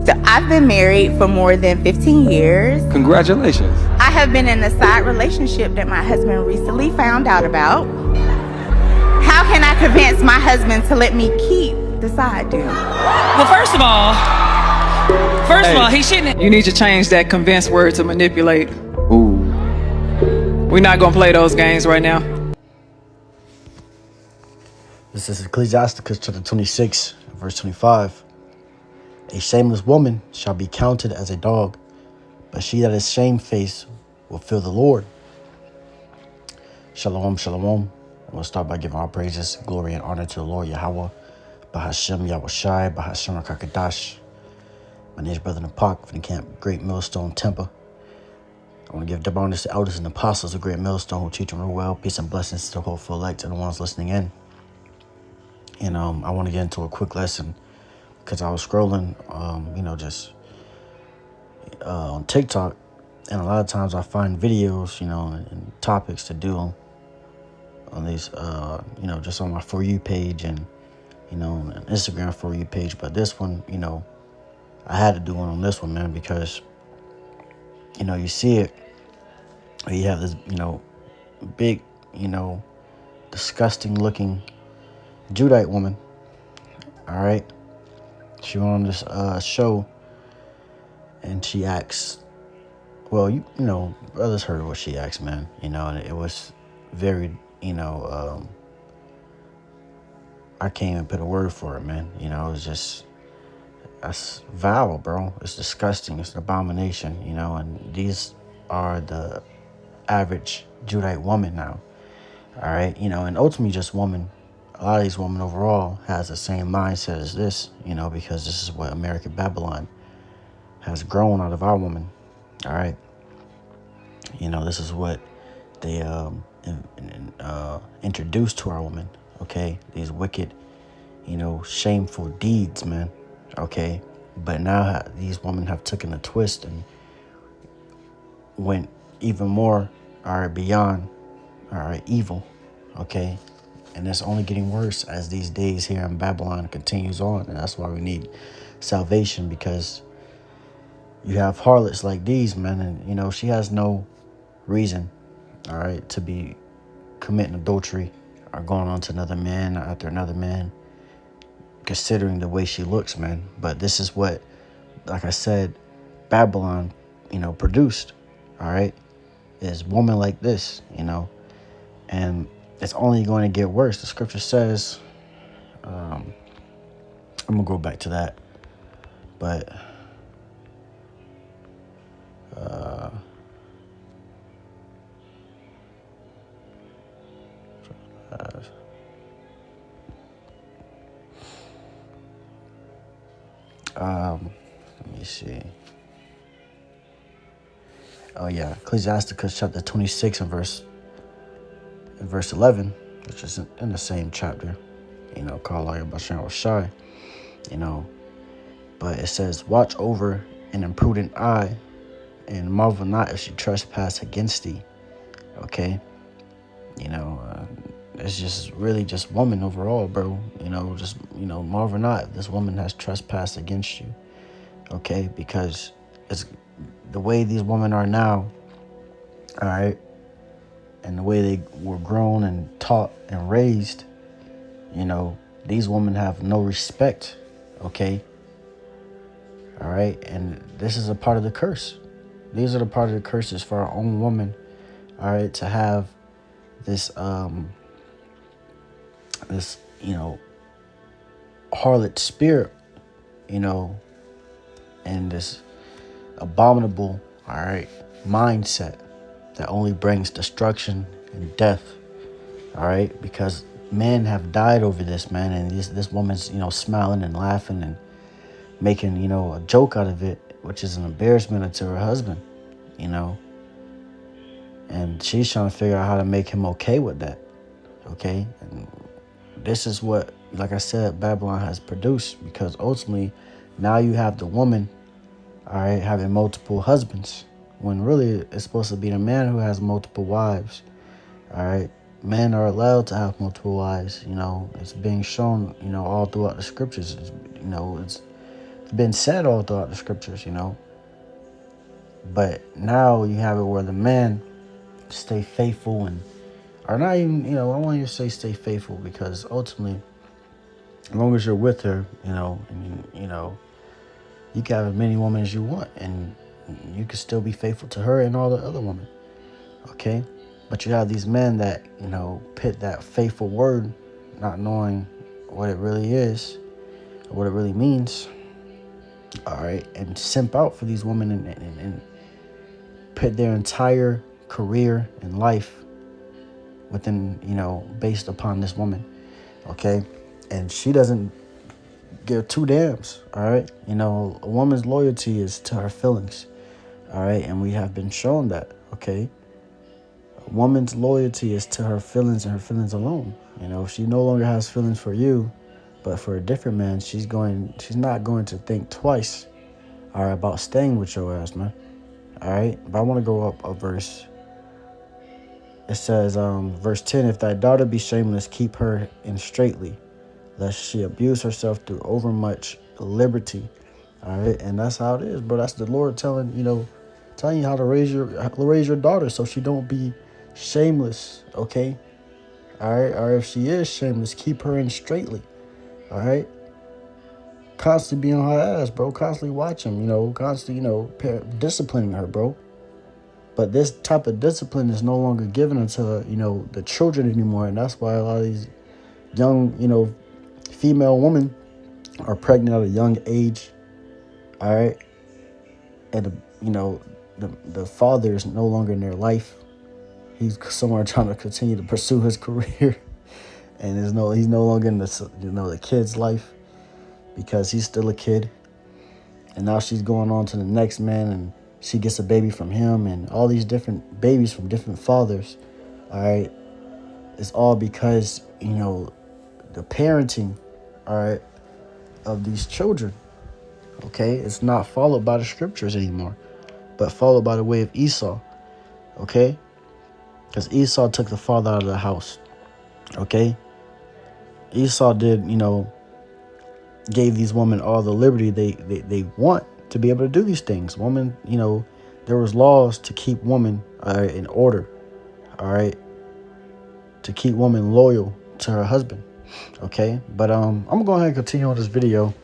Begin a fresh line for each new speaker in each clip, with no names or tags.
I've been married for more than 15 years.
Congratulations.
I have been in a side relationship that my husband recently found out about. How can I convince my husband to let me keep the side dude?
Well, first of all, he shouldn't.
You need to change that convince word to manipulate.
Ooh.
We're not gonna play those games right now.
This is Ecclesiastes chapter 26, verse 25. A shameless woman shall be counted as a dog, but she that is shamefaced will fear the Lord. Shalom, shalom. I'm going to start by giving all praises, glory, and honor to the Lord Yahweh, Bahashem Yahushai, Bahashem Rakakadash. My name is Brother Napak from the camp Great Millstone Temple. I want to give double honors to elders and apostles of Great Millstone who teach them real well. Peace and blessings to the whole full elect and the ones listening in. And I want to get into a quick lesson because I was scrolling, on TikTok, and a lot of times I find videos, and topics to do on these, just on my For You page and, an Instagram For You page. But this one, I had to do one on this one, man, because, you see it, you have this, big, disgusting looking Judite woman, all right? She went on this show, and she asks, well, brothers heard what she asked, man, and it was very, I can't even put a word for it, man. It was just, that's vile, bro. It's disgusting. It's an abomination, and these are the average Judite woman now, all right? And ultimately just woman, a lot of these women overall has the same mindset as this, because this is what American Babylon has grown out of our woman, all right? This is what they introduced to our women, okay? These wicked, shameful deeds, man, okay? But now these women have taken a twist and went even more, all right, beyond, all right, evil, okay? And it's only getting worse as these days here in Babylon continues on. And that's why we need salvation, because you have harlots like these, man. And, she has no reason, all right, to be committing adultery or going on to another man or after another man, considering the way she looks, man. But this is what, like I said, Babylon, produced, all right, is woman like this, and it's only going to get worse. The scripture says, I'm going to go back to that, but let me see. Oh yeah, Ecclesiastes chapter 26 and verse 11, which is in the same chapter, called Bahashem Shai, but it says, watch over an imprudent eye and marvel not if she trespass against thee, okay? It's just really just woman overall, bro, marvel not if this woman has trespassed against you, okay? Because it's the way these women are now, all right, and the way they were grown and taught and raised, these women have no respect, okay? All right, and this is a part of the curse. These are the part of the curses for our own woman, all right, to have this, harlot spirit, and this abominable, all right, mindset that only brings destruction and death, all right? Because men have died over this, man, and this woman's, smiling and laughing and making, a joke out of it, which is an embarrassment to her husband, and she's trying to figure out how to make him okay with that, okay? And this is what, like I said, Babylon has produced, because ultimately now you have the woman, all right, having multiple husbands, when really it's supposed to be the man who has multiple wives, all right? Men are allowed to have multiple wives, it's being shown, all throughout the scriptures, it's been said all throughout the scriptures, But now you have it where the man stay faithful or not even, I don't want you to say stay faithful, because ultimately, as long as you're with her, you can have as many women as you want, and you can still be faithful to her and all the other women, okay? But you have these men that, pit that faithful word, not knowing what it really is, or what it really means, all right, and simp out for these women and put their entire career and life within, based upon this woman, okay? And she doesn't give two damns, all right? A woman's loyalty is to her feelings, all right? And we have been shown that, okay? A woman's loyalty is to her feelings and her feelings alone. If she no longer has feelings for you, but for a different man, she's not going to think twice, all right, about staying with your ass, man. All right, but I want to go up a verse. It says, verse 10, if thy daughter be shameless, keep her in straitly, lest she abuse herself through overmuch liberty. All right, and that's how it is, bro. That's the Lord telling you how to raise your daughter so she don't be shameless, okay? All right, or if she is shameless, keep her in straitly. All right, constantly be on her ass, bro. Constantly watching, constantly, disciplining her, bro. But this type of discipline is no longer given unto, the children anymore. And that's why a lot of these young, female women are pregnant at a young age. All right. And, the father is no longer in their life. He's somewhere trying to continue to pursue his career. And he's no longer in the kid's life, because he's still a kid. And now she's going on to the next man, and she gets a baby from him, and all these different babies from different fathers. All right. It's all because, the parenting, all right, of these children. Okay. It's not followed by the scriptures anymore, but followed by the way of Esau. Okay. Because Esau took the father out of the house. Okay. Esau did, gave these women all the liberty they want to be able to do these things. Woman, there was laws to keep women in order, all right, to keep women loyal to her husband, okay? But I'm gonna go ahead and continue on this video,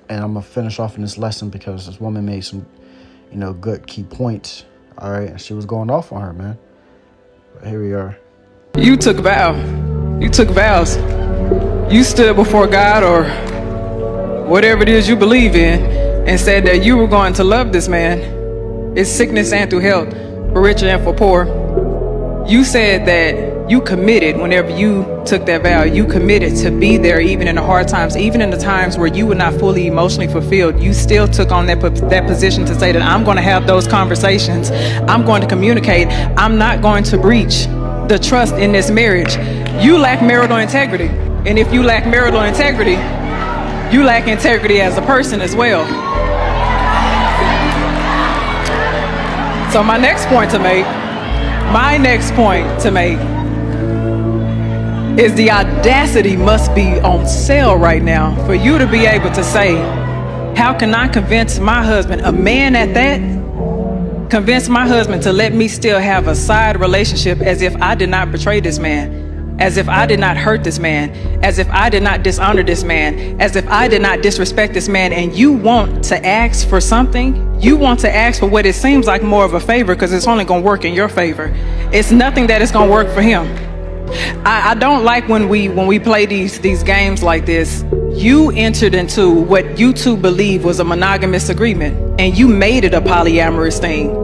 and I'm gonna finish off in this lesson because this woman made some, good key points, all right, and she was going off on her, man. But here we are.
You took vows. You stood before God or whatever it is you believe in and said that you were going to love this man, it's sickness and through health, for rich and for poor. You said that you committed whenever you took that vow. You committed to be there even in the hard times, even in the times where you were not fully emotionally fulfilled. You still took on that position to say that I'm going to have those conversations. I'm going to communicate. I'm not going to breach the trust in this marriage. You lack marital integrity. And if you lack marital integrity, you lack integrity as a person as well. So my next point to make is the audacity must be on sale right now for you to be able to say, how can I convince my husband, a man at that, convince my husband to let me still have a side relationship as if I did not betray this man, as if I did not hurt this man, as if I did not dishonor this man, as if I did not disrespect this man. And you want to ask for something? You want to ask for what it seems like more of a favor, because it's only going to work in your favor. It's nothing that is going to work for him. I don't like when we play these games like this. You entered into what you two believe was a monogamous agreement, and you made it a polyamorous thing.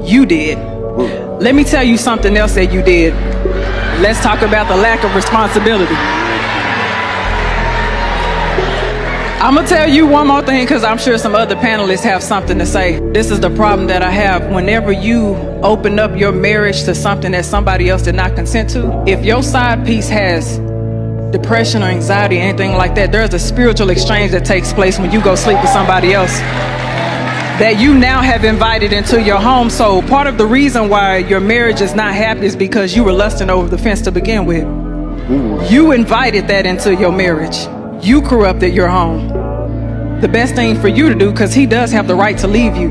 You did. Let me tell you something else that you did. Let's talk about the lack of responsibility. I'm gonna tell you one more thing, because I'm sure some other panelists have something to say. This is the problem that I have. Whenever you open up your marriage to something that somebody else did not consent to, if your side piece has depression or anxiety or anything like that, there's a spiritual exchange that takes place when you go sleep with somebody else that you now have invited into your home. So part of the reason why your marriage is not happy is because you were lusting over the fence to begin with. You invited that into your marriage. You corrupted your home. the best thing for you to do, because he does have the right to leave you,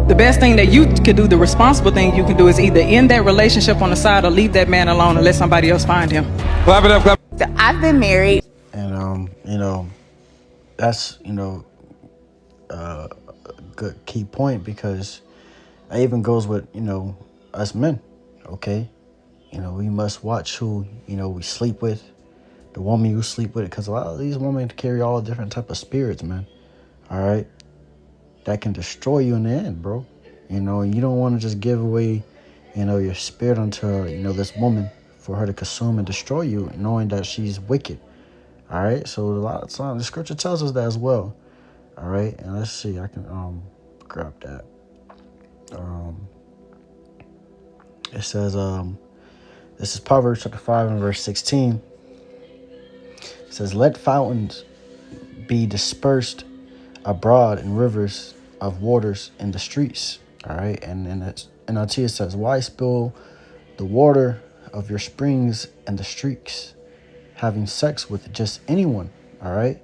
the best thing that you could do, the responsible thing you can do, is either end that relationship on the side or leave that man alone and let somebody else find him.
Clap it up, clap.
So I've been married.
And that's a good key point, because that even goes with us men. Okay, we must watch who we sleep with, the woman you sleep with, because a lot of these women carry all different type of spirits, man. All right, that can destroy you in the end, bro. And you don't want to just give away your spirit unto this woman for her to consume and destroy you, knowing that she's wicked. All right, so a lot of times the scripture tells us that as well. All right, and let's see, I can grab that. It says this is Proverbs chapter 5 and verse 16. It says, "Let fountains be dispersed abroad and rivers of waters in the streets." All right, and in NLT it says, "Why spill the water of your springs in the streets, having sex with just anyone?" All right,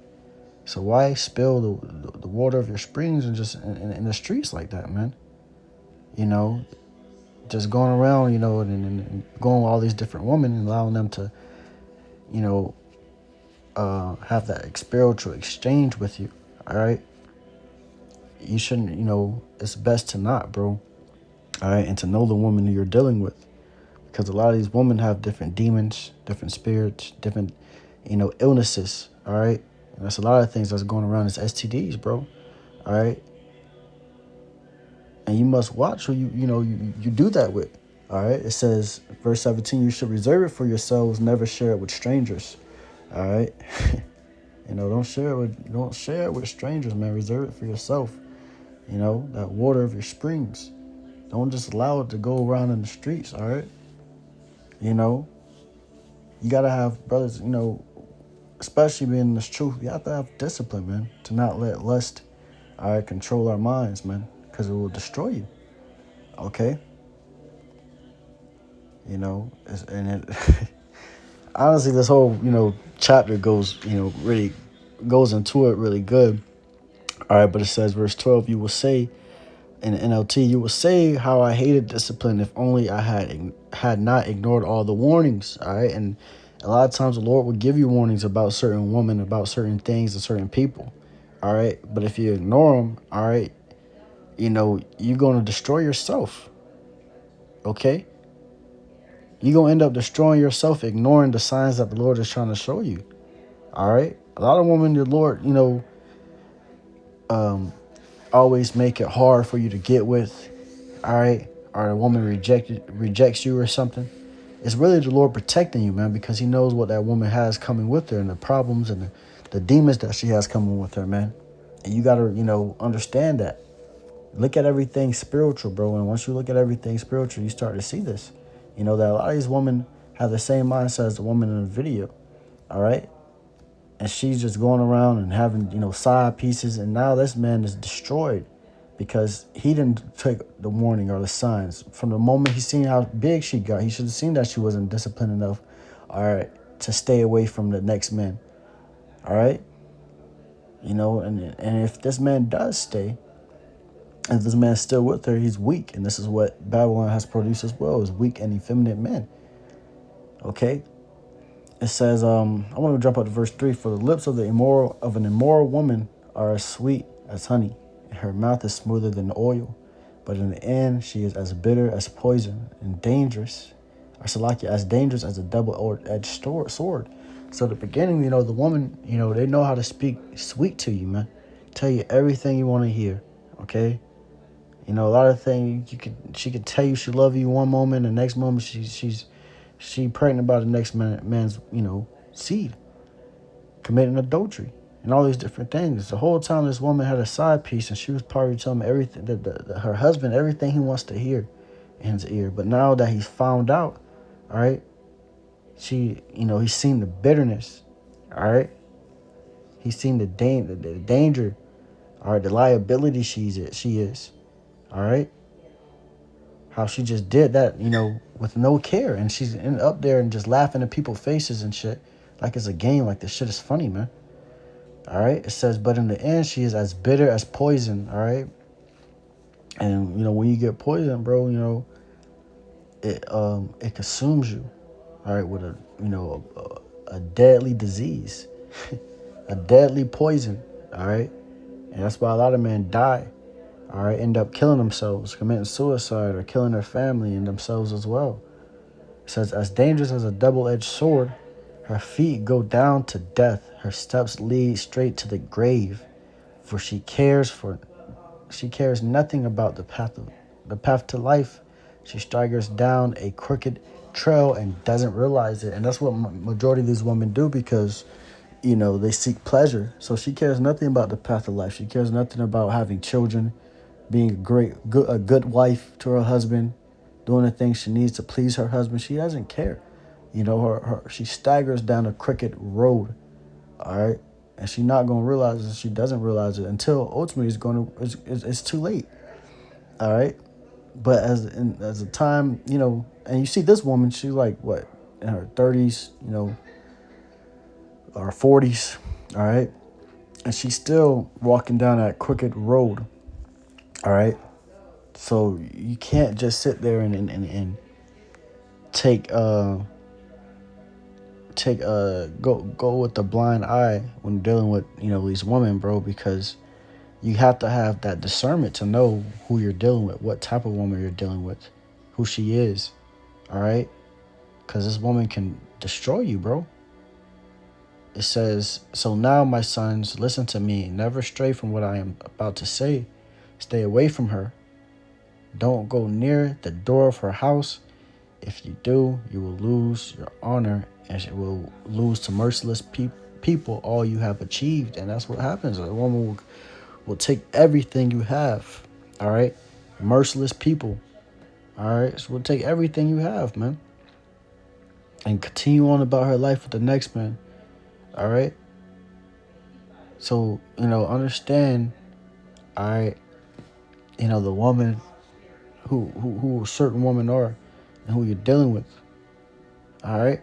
so why spill the water of your springs and just in the streets like that, man? Just going around, and going with all these different women and allowing them to, have that spiritual exchange with you. All right, you shouldn't. It's best to not, bro. All right, and to know the woman who you're dealing with, because a lot of these women have different demons, different spirits, different, illnesses. All right, and that's a lot of things that's going around as STDs, bro. All right. And you must watch who you do that with. All right. It says, verse 17, "You should reserve it for yourselves, never share it with strangers." All right. Don't share it with strangers, man. Reserve it for yourself. That water of your springs. Don't just allow it to go around in the streets. All right. You gotta have, brothers, especially being in this truth, you have to have discipline, man, to not let lust control our minds, man, because it will destroy you. Okay? Honestly, this whole, chapter goes, really goes into it really good. All right, but it says, verse 12, "You will say," in the NLT, "you will say how I hated discipline if only I had not ignored all the warnings." All right, and a lot of times the Lord will give you warnings about certain women, about certain things and certain people. All right, but if you ignore them, all right, you're going to destroy yourself. Okay? You're going to end up destroying yourself, ignoring the signs that the Lord is trying to show you. All right? A lot of women, the Lord, always make it hard for you to get with. All right? Or a woman rejects you or something. It's really the Lord protecting you, man, because he knows what that woman has coming with her and the problems and the demons that she has coming with her, man. And you got to, understand that. Look at everything spiritual, bro. And once you look at everything spiritual, you start to see this. That a lot of these women have the same mindset as the woman in the video. All right. And she's just going around and having, side pieces. And now this man is destroyed because he didn't take the warning or the signs. From the moment he seen how big she got, he should have seen that she wasn't disciplined enough, all right, to stay away from the next man. All right. And if this man does stay, and if this man's still with her, he's weak. And this is what Babylon has produced as well, is weak and effeminate men. Okay? It says, I want to jump up to verse 3. "For the lips of an immoral woman are as sweet as honey, and her mouth is smoother than oil. But in the end, she is as bitter as poison and dangerous, as dangerous as a double-edged sword." So at the beginning, the woman, they know how to speak sweet to you, man. Tell you everything you want to hear. Okay? A lot of things she could tell you she love you one moment, and the next moment she pregnant about the next man's seed, committing adultery and all these different things. The whole time this woman had a side piece, and she was probably telling everything her husband everything he wants to hear in his ear. But now that he's found out, all right, he's seen the bitterness, all right, he's seen the danger, all right, the liability she is. All right. How she just did that, with no care. And she's up there and just laughing at people's faces and shit. Like it's a game. Like this shit is funny, man. All right. It says, but in the end, she is as bitter as poison. All right. And when you get poisoned, bro, it consumes you. All right, with a deadly disease, a deadly poison. All right, and that's why a lot of men die. All right, end up killing themselves, committing suicide, or killing their family and themselves as well. It says, as dangerous as a double-edged sword, her feet go down to death. Her steps lead straight to the grave, for she cares nothing about the path to life. She staggers down a crooked trail and doesn't realize it. And that's what majority of these women do, because they seek pleasure. So she cares nothing about the path of life. She cares nothing about having children, being a good wife to her husband, doing the things she needs to please her husband. She doesn't care. She staggers down a crooked road. All right. And she's not going to realize it. She doesn't realize it until ultimately it's too late. All right. But as a time, and you see this woman, she's like, what, in her 30s, or 40s. All right. And she's still walking down that crooked road. All right. So you can't just sit there and take go with the blind eye when dealing with these women, bro, because you have to have that discernment to know who you're dealing with, what type of woman you're dealing with, who she is. All right, because this woman can destroy you, bro. It says, so now, my sons, listen to me. Never stray from what I am about to say. Stay away from her. Don't go near the door of her house. If you do, you will lose your honor, and it will lose to merciless people all you have achieved. And that's what happens. A woman will take everything you have. All right. Merciless people. All right. So we'll take everything you have, man, and continue on about her life with the next man. All right. So, understand. All right. The woman who certain women are and who you're dealing with. All right.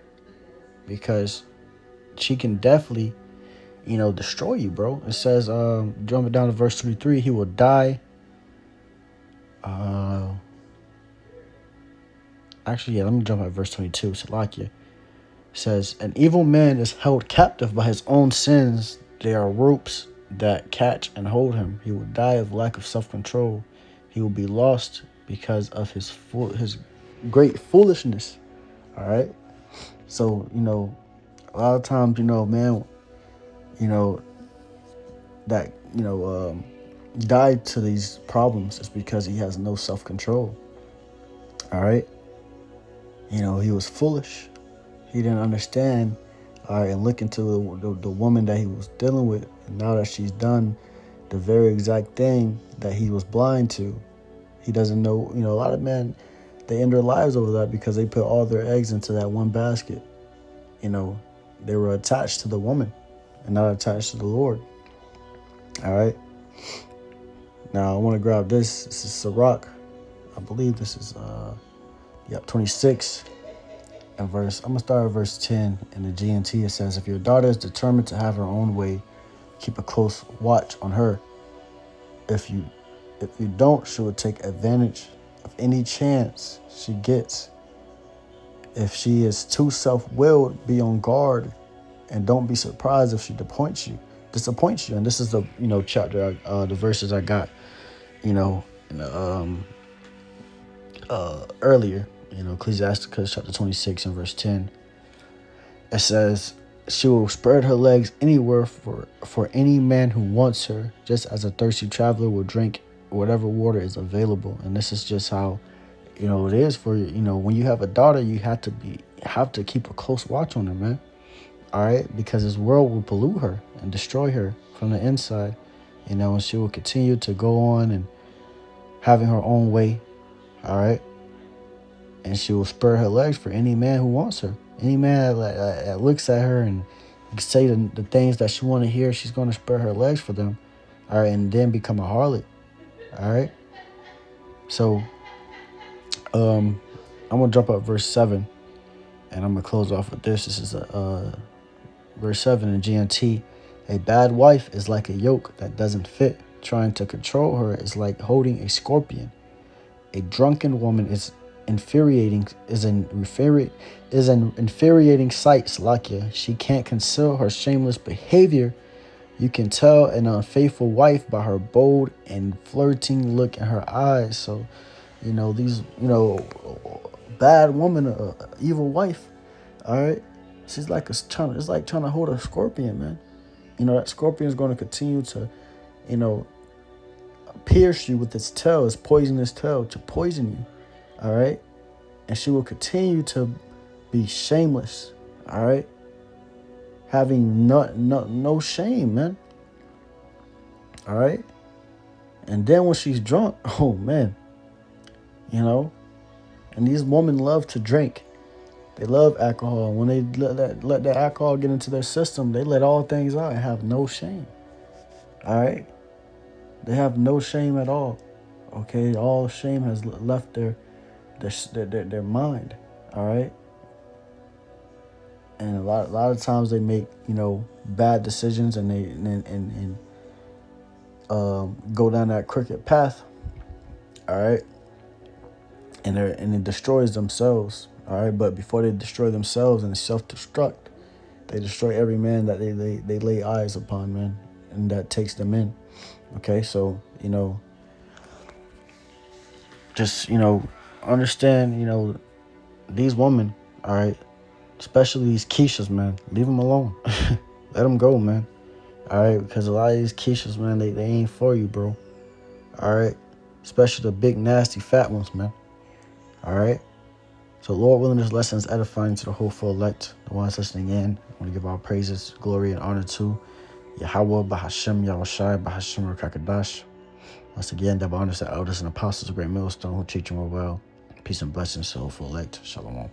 Because she can definitely, destroy you, bro. It says, jumping down to verse 23, he will die. Actually, yeah, let me jump at verse 22. Salakia. It says, an evil man is held captive by his own sins. There are ropes that catch and hold him. He will die of lack of self-control. He will be lost because of his great foolishness. All right. So, a lot of times, man, that, died to these problems is because he has no self-control. All right. He was foolish. He didn't understand. All right. And look into the woman that he was dealing with. And now that she's done the very exact thing that he was blind to, he doesn't know. A lot of men, they end their lives over that because they put all their eggs into that one basket. They were attached to the woman and not attached to the Lord. All right. Now I want to grab this. This is Sirach. I believe this is 26 and verse. I'm gonna start at verse 10 in the GNT. It says, if your daughter is determined to have her own way, keep a close watch on her. If you don't, she will take advantage of any chance she gets. If she is too self-willed, be on guard, and don't be surprised if she disappoints you. And this is the chapter, the verses I got, in the, earlier, Ecclesiasticus chapter 26 and verse 10. It says, she will spread her legs anywhere for any man who wants her, just as a thirsty traveler will drink whatever water is available. And this is just how it is for when you have a daughter, you have to keep a close watch on her, man. All right, because this world will pollute her and destroy her from the inside, and she will continue to go on and having her own way. All right, and she will spread her legs for any man who wants her. Any man that looks at her and say the things that she want to hear, she's going to spread her legs for them. All right, and then become a harlot. All right, so I'm gonna jump up verse 7, and I'm gonna close off with this. This is verse 7 in GNT, A bad wife is like a yoke that doesn't fit. Trying to control her is like holding a scorpion. A drunken woman is an infuriating sight, Salakia. She can't conceal her shameless behavior. You can tell an unfaithful wife by her bold and flirting look in her eyes. So, these, bad woman, evil wife, all right? She's like it's like trying to hold a scorpion, man. That scorpion is going to continue to, pierce you with its tail, its poisonous tail, to poison you, all right? And she will continue to be shameless, all right? Having no shame, man, all right? And then when she's drunk, oh, man, and these women love to drink. They love alcohol. When they let that alcohol get into their system, they let all things out and have no shame, all right? They have no shame at all, okay? All shame has left their mind, all right? And a lot of times they make, bad decisions, and they go down that crooked path, all right? And it destroys themselves, all right? But before they destroy themselves and self-destruct, they destroy every man that they lay eyes upon, man, and that takes them in. Okay, so, just, understand, these women, all right, especially these KEISHA'S, man, leave them alone. Let them go, man, all right, because a lot of these KEISHA'S, man, they ain't for you, bro, all right, especially the big, nasty, fat ones, man, all right. So, Lord willing, this lesson is edifying to the hopeful elect, the ones listening in. I want to give our praises, glory, and honor to Yahweh, Bahashem, Yahushai, Bahashem, Rakakadash. Once again, double honors to elders and apostles, a great millstone who teach you more well. Peace and blessings to the hopeful elect. Shalom.